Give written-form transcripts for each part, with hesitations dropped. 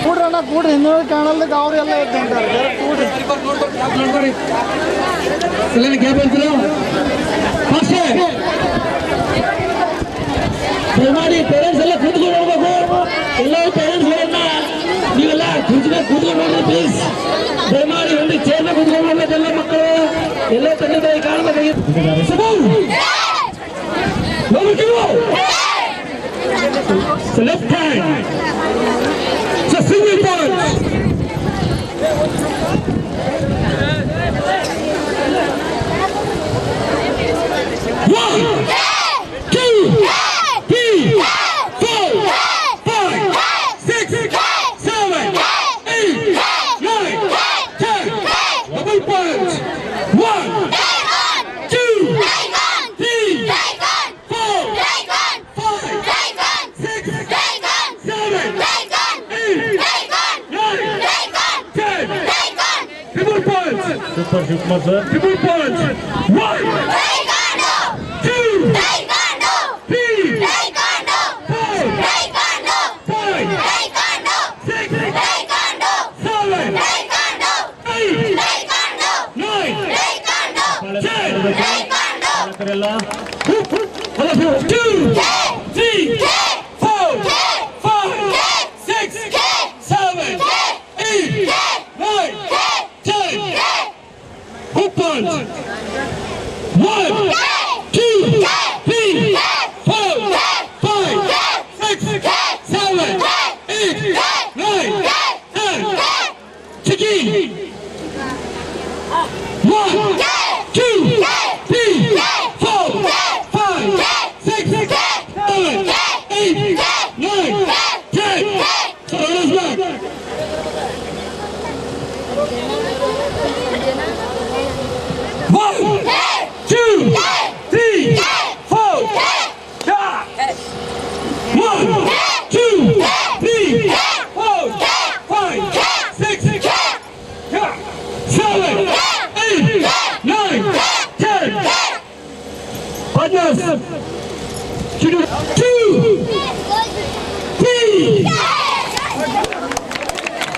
ಕೂಡ್ರಣ್ಣ ಕೂಡ್ರಿ ಇನ್ನೂ ಕಾಣಲ್ದಕ್ಕೆ ಅವರೆಲ್ಲ ಇದ್ದಂತಾರೆ ಕೂಡ್ರಿ ದಯಮಾಡಿ ಪೇರೆಂಟ್ಸ್ ಎಲ್ಲ ಕೂತ್ಕೊಂಡು ನೋಡ್ಬೇಕು. ಎಲ್ಲ ಪೇರೆಂಟ್ಸ್ಗಳನ್ನ ನೀವೆಲ್ಲ ಕೂತ್ಕೊಂಡು ನೋಡ್ರಿ ಪ್ಲೀಸ್. ದಯಮಾಡಿ ಒಂದು ಚೇರ್ನ ಕೂತ್ಕೊಂಡು ನೋಡ್ಬೇಕು. ಎಲ್ಲ ಮಕ್ಕಳು ಎಲ್ಲ ತಂದೆ ತಾಯಿ ಕಾಣಬೇಕಾಗಿತ್ತು. Left hand single point. Super, sir. Triple punch. 1, 2, 3, 4, 5, 6, 7, 8, 9, 10. 2, 3, 4, 5, 6, 7, 8, 9, 10. Hook punch. 1, 2, 3, 4, 5, 6, 7, 8, 9, 10. Chiki. 1, 2, 3, 4, 5, 6, 7, 8, 9, 10. Shoulders back. 1, 2, 3, 4, 1, 2, 3, 4, 5, 6, 7, 8, 9, 10. Partners, 2, 3.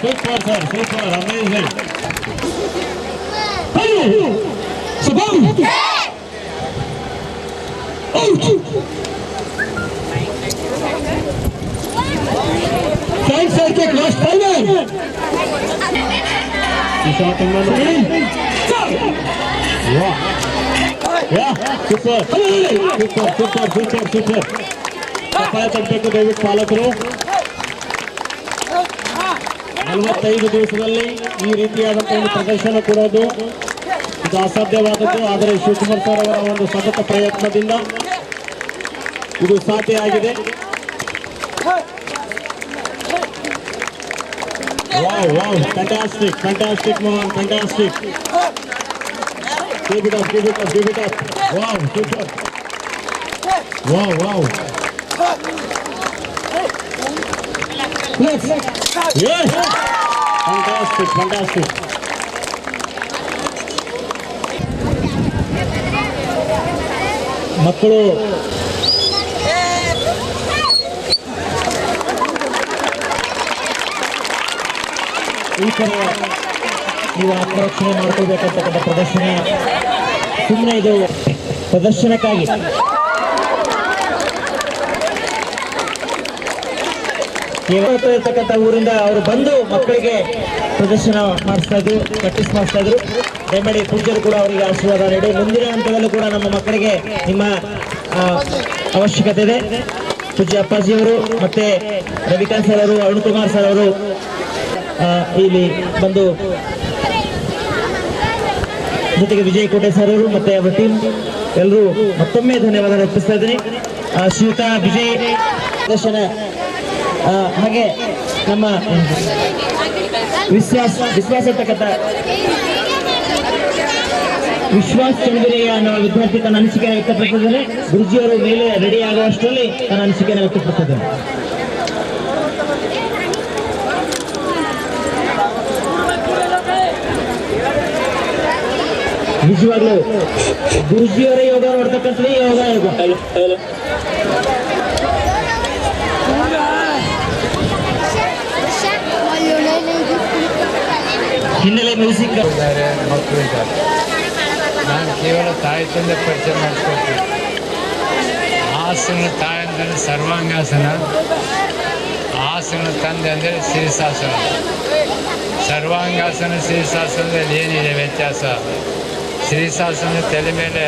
Super, sir. Super, amazing. Hello. Sabam. Out. Side side kick last final. Shot in the ring. Yeah. Yeah. Super. Super. ಸಫಾಯ ತಟ್ಟಬೇಕು ದಯವಿಟ್ಟು ಪಾಲಕರು. 45 ದಿವಸದಲ್ಲಿ ಈ ರೀತಿಯಾದಂತಹ ಒಂದು ಪ್ರದರ್ಶನ ಕೊಡೋದು ಇದು ಅಸಾಧ್ಯವಾದದ್ದು. ಆದರೆ ಶಿವಕುಮಾರ್ ಸರ್ ಅವರ ಒಂದು ಸತತ ಪ್ರಯತ್ನದಿಂದ ಇದು ಸಾಧ್ಯ ಆಗಿದೆ. Wow fantastic Mohan, fantastic. Give it up. Wow, super. Wow. Yes. Fantastic. ಮಕ್ಕಳು ಈ ಥರ ನೀವು ಆಕರ್ಷಣೆ ಮಾಡ್ಕೋಬೇಕಂತಕ್ಕಂಥ ಪ್ರದರ್ಶನ ಸುಮ್ಮನೆ ಇದು ಪ್ರದರ್ಶನಕ್ಕಾಗಿ ಇರ್ತಕ್ಕಂಥ ಊರಿಂದ ಅವರು ಬಂದು ಮಕ್ಕಳಿಗೆ ಪ್ರದರ್ಶನ ಮಾಡಿಸ್ತಾ ಇದ್ರು, ಪ್ರಾಕ್ಟೀಸ್ ಮಾಡಿಸ್ತಾ ಇದ್ರು. ದಯಮಾಡಿ ಪೂಜ್ಯರು ಕೂಡ ಅವರಿಗೆ ಆಶೀರ್ವಾದ ನೀಡಿ ಮುಂದಿನ ಹಂತದಲ್ಲೂ ಕೂಡ ನಮ್ಮ ಮಕ್ಕಳಿಗೆ ನಿಮ್ಮ ಅವಶ್ಯಕತೆ ಇದೆ. ಪೂಜ್ಯ ಅಪ್ಪಾಜಿಯವರು ಮತ್ತೆ ರವಿಕಾಂತ್ ಸರ್ ಅವರು, ಅರುಣ್ ಕುಮಾರ್ ಸರ್ ಅವರು ಇಲ್ಲಿ ಬಂದು, ಜೊತೆಗೆ ವಿಜಯ್ ಕೋಟೆ ಸರ್ ಅವರು ಮತ್ತೆ ಅವರ ಟೀಮ್ ಎಲ್ಲರೂ ಮತ್ತೊಮ್ಮೆ ಧನ್ಯವಾದ ಅರ್ಪಿಸ್ತಾ ಇದ್ದೀನಿ. ಶ್ರೀಯುತ ವಿಜಯ್ ಪ್ರದರ್ಶನ ಹಾಗೆ ನಮ್ಮ ವಿಶ್ವಾಸ ಇರ್ತಕ್ಕಂಥ ವಿಶ್ವಾಸ್ ಚಂದ್ರಿಯ ಅನ್ನೋ ವಿದ್ಯಾರ್ಥಿ ತನ್ನ ಅನಿಸಿಕೆಯನ್ನು ವ್ಯಕ್ತಪಡಿಸಿದ್ದಾನೆ. ಗುರುಜಿಯವರು ಮೇಲೆ ರೆಡಿ ಆಗುವಷ್ಟರಲ್ಲಿ ತನ್ನ ಅನಿಸಿಕೆಯನ್ನು ವ್ಯಕ್ತಪಡಿಸಿದ್ದಾನೆ. ನಿಜವಾಗ್ಲೂ ಗುರುಜಿಯವರೇ ಯೋಗ ನೋಡ್ತಕ್ಕಂಥದ್ದು ಯೋಗ ಹಿನ್ನೆಲೆ ಮ್ಯೂಸಿಕ್ ಇದ್ದಾರೆ, ಮಕ್ಕಳು ಇದ್ದಾರೆ. ನಾನು ಕೇವಲ ತಾಯಿ ತಂದೆ ಪರಿಚಯ ಮಾಡಿಸ್ಕೊಳ್ತೀನಿ. ಆಸನ ತಾಯಿ ಅಂದರೆ ಸರ್ವಾಂಗಾಸನ, ಆಸನ ತಂದೆ ಅಂದರೆ ಶೀರ್ಷಾಸನ. ಸರ್ವಾಂಗಾಸನ ಶೀರ್ಷಾಸನದಲ್ಲಿ ಏನಿದೆ ವ್ಯತ್ಯಾಸ? ಶೀರ್ಷಾಸನ ತಲೆ ಮೇಲೆ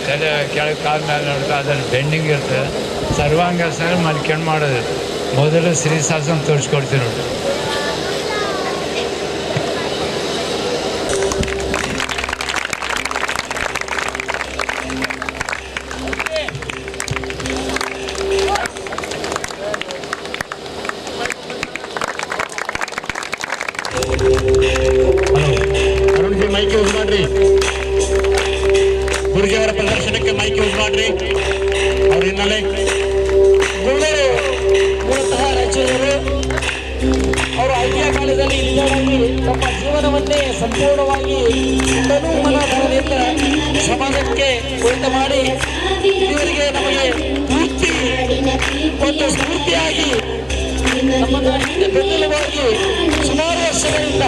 ತಲೆ ಕೆಳಗೆ ಕಾಲ ಮೇಲೆ ನೋಡ್ತಾ ಅದರಲ್ಲಿ ಬೆಂಡಿಂಗ್ ಇರ್ತದೆ. ಸರ್ವಾಂಗಾಸನ ಮಲ್ಕೊಂಡು ಮಾಡೋದು. ಮೊದಲು ಶೀರ್ಷಾಸನ ತೋರಿಸ್ಕೊಡ್ತೀನಿ ನೋಡಿ. ಅರುಣ್ಜಿ ಮೈಕ್ ಯೂಸ್ ಮಾಡ್ರಿ. ಗುರುಜಿಯವರ ಪ್ರದರ್ಶನಕ್ಕೆ ಮೈಕ್ ಯೂಸ್ ಮಾಡ್ರಿ. ಅವ್ರ ಹಿನ್ನೆಲೆ ಗುರುಗಳು ಮೂಲತಃ ರಾಜ್ಯದವರು. ಅವರು ಐತಿಹ್ಯ ಕಾಲದಲ್ಲಿ ಇಲ್ಲಿಯವರೆಗೆ ತಮ್ಮ ಜೀವನವನ್ನೇ ಸಂಪೂರ್ಣವಾಗಿ ತನು ಮನ ಧನದಿಂದ ಸಮಾಜಕ್ಕೆ ಕುರಿತ ಮಾಡಿ ಇವರಿಗೆ ನಮಗೆ ಪೂರ್ತಿ ಒಂದು ಸ್ಫೂರ್ತಿಯಾಗಿ ನಮ್ಮನ್ನು ಹಿಂದೆ ಬೆನ್ನೆಲುಬಾಗಿ ಸುಮಾರು ವರ್ಷಗಳಿಂದ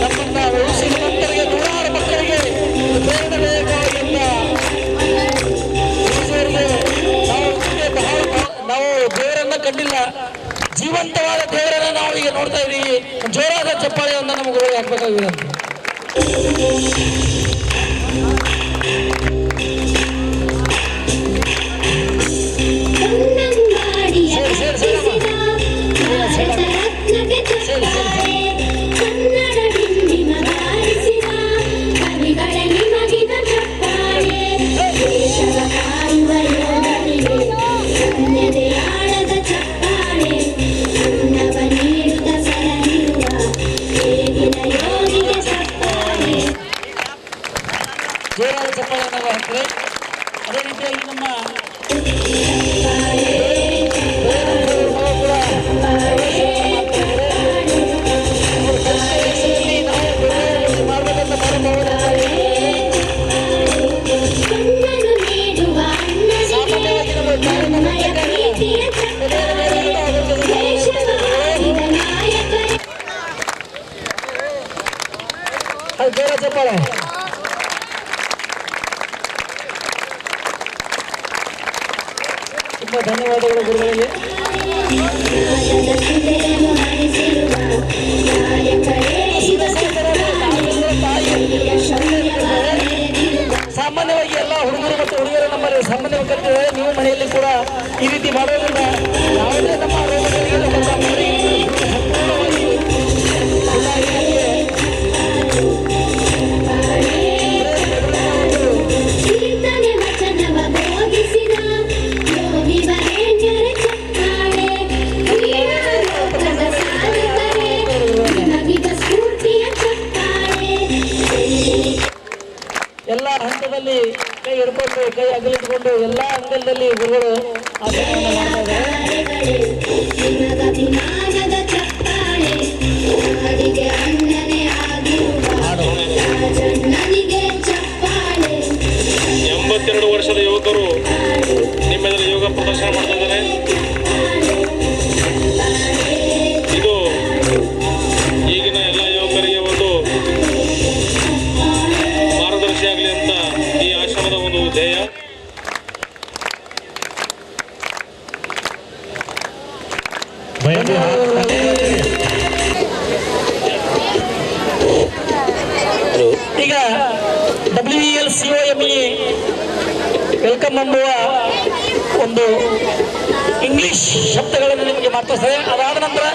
ನಮ್ಮನ್ನು ವಯಸ್ಸಿನ ನಂತರಿಗೆ ನೂರಾರು ಮಕ್ಕಳಿಗೆ ಪ್ರೇರಣೆಯಾಗಿದ್ದ ನಾವು ದೇವರನ್ನ ಕಂಡಿಲ್ಲ, ಜೀವಂತವಾದ ದೇವರನ್ನ ನಾವು ಈಗ ನೋಡ್ತಾ ಇದ್ದೀವಿ. ಜೋರಾದ ಚಪ್ಪಾಳೆಯನ್ನು ನಮಗೆ ಹಾಕ್ಬೇಕಾಗಿದೆ ಅಂತ. ಜೋರಾದ ಚಪ್ಪಾಳೆ ನಾವು ಹಾಕ್ತೇವೆ. ಅದೇ ರೀತಿಯಾಗಿ ನಮ್ಮ ಜೋರ ಚಪ್ಪಾಳೆ. ತುಂಬ ಧನ್ಯವಾದಗಳು ಗುರುಗಳಿಗೆ. ಸಾಮಾನ್ಯವಾಗಿ ಎಲ್ಲ ಹುಡುಗರು ಮತ್ತು ಹುಡುಗಿಯರು ನಮ್ಮಲ್ಲಿ ಸಾಮಾನ್ಯವಾಗಿ ಕಲಿತಿದ್ದಾರೆ. ನೀವು ಮನೆಯಲ್ಲಿ ಕೂಡ ಈ ರೀತಿ ಮಾಡೋದ್ರಿಂದ ಯಾವುದೇ ನಮ್ಮ ರೋಗಗಳಿಗೆ ಎಲ್ಲ ಹಂತದಲ್ಲಿ ಕೈ ಹಿಡ್ಕೊಂಡು ಕೈ ಅಗಲಿಟ್ಕೊಂಡು ಎಲ್ಲ ಅಂಗಲದಲ್ಲಿ ಗುರುಗಳು ಆಸನವನ್ನು ಮಾಡ್ತಾ ಇದ್ದಾರೆ. 82 ವರ್ಷದ ಯುವಕರು ನಿಮ್ಮೆದುರು ಯೋಗ ಪ್ರದರ್ಶನ ಮಾಡ್ತಾ ಇದ್ದಾರೆ. ಇದು ಈಗಿನ ಎಲ್ಲ ಯುವಕರಿಗೆ ಒಂದು ಮಾರ್ಗದರ್ಶಿಯಾಗಲಿ ಅಂತ ಈ ಆಶ್ರಮದ ಒಂದು ಧ್ಯೇಯ. ಈಗ WELCOME ವೆಲ್ಕಮ್ ಎಂಬುವ ಒಂದು ಇಂಗ್ಲಿಷ್ ಶಬ್ದಗಳನ್ನು ನಿಮಗೆ ಮಾತಾಡ್ತಾರೆ. ಅದಾದ ನಂತರ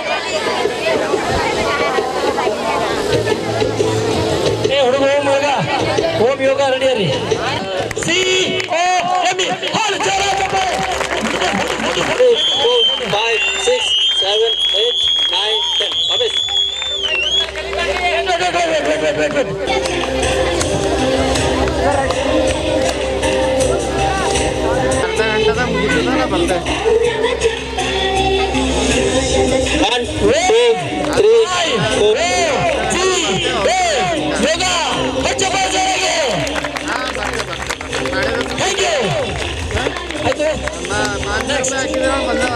ಹುಡುಗ ಓಂ ಯೋಗ, ಓಂ ಯೋಗ ರೆಡಿಯರಿ. COME 5, 6, 7, 8, 9, 10. Obvious. Wait. ಬರ್ತೆ 1, 2, 3, 4. ಯೋಗ ಪಂಚಪಾಜರಿಗೆ ಥ್ಯಾಂಕ್ ಯು. ಆಯ್ತು ಹಾಕಿದ್ರೆ ಬಂದವ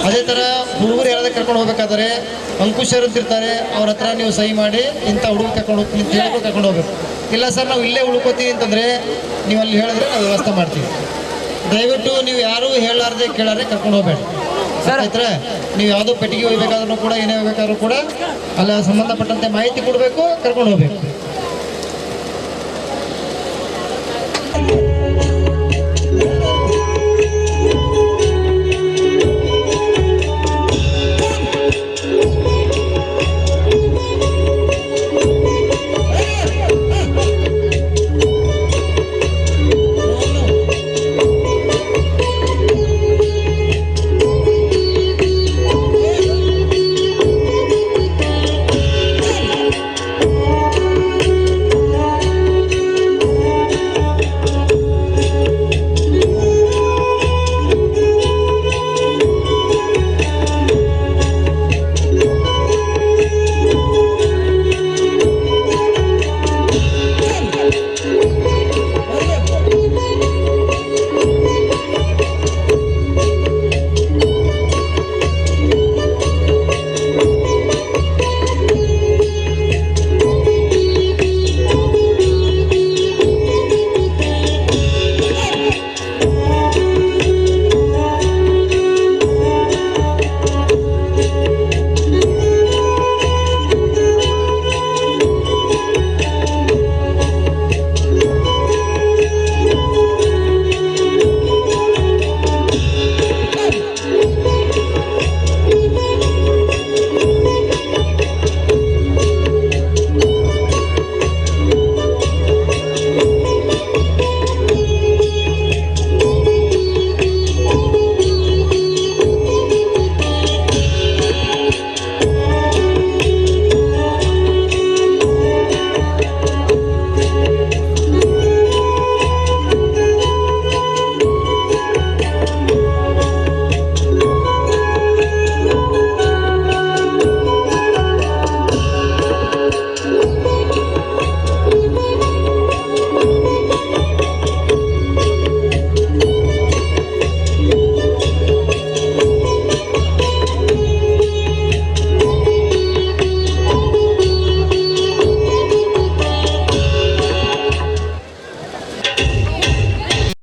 ಅದೇ ಥರ ಹುಡುಗರು ಯಾರಾದ್ರೂ ಕರ್ಕೊಂಡು ಹೋಗ್ಬೇಕಾದ್ರೆ ಅಂಕುಶರು ಅಂತಿರ್ತಾರೆ, ಅವ್ರ ಹತ್ರ ನೀವು ಸಹಿ ಮಾಡಿ ಇಂಥ ಹುಡುಗ ಕರ್ಕೊಂಡು ಹೋಗ್ತೀನಿ ಅಂತ ಹೇಳ್ಕೊಂಡು ಕರ್ಕೊಂಡು ಹೋಗ್ಬೇಕು. ಇಲ್ಲ ಸರ್ ನಾವು ಇಲ್ಲೇ ಉಳ್ಕೋತೀವಿ ಅಂತಂದರೆ ನೀವು ಅಲ್ಲಿ ಹೇಳಿದ್ರೆ ನಾವು ವ್ಯವಸ್ಥೆ ಮಾಡ್ತೀವಿ. ದಯವಿಟ್ಟು ನೀವು ಯಾರೂ ಹೇಳಾರ್ದೆ ಕೇಳಾರೆ ಕರ್ಕೊಂಡು ಹೋಗ್ಬೇಡಿ. ಆಯ್ತಾರೆ, ನೀವು ಯಾವುದೋ ಪೆಟ್ಟಿಗೆ ಹೋಗ್ಬೇಕಾದ್ರೂ ಕೂಡ ಏನೇ ಹೋಗ್ಬೇಕಾದ್ರೂ ಕೂಡ ಅಲ್ಲಿ ಸಂಬಂಧಪಟ್ಟಂತೆ ಮಾಹಿತಿ ಕೊಡಬೇಕು, ಕರ್ಕೊಂಡು ಹೋಗ್ಬೇಕು.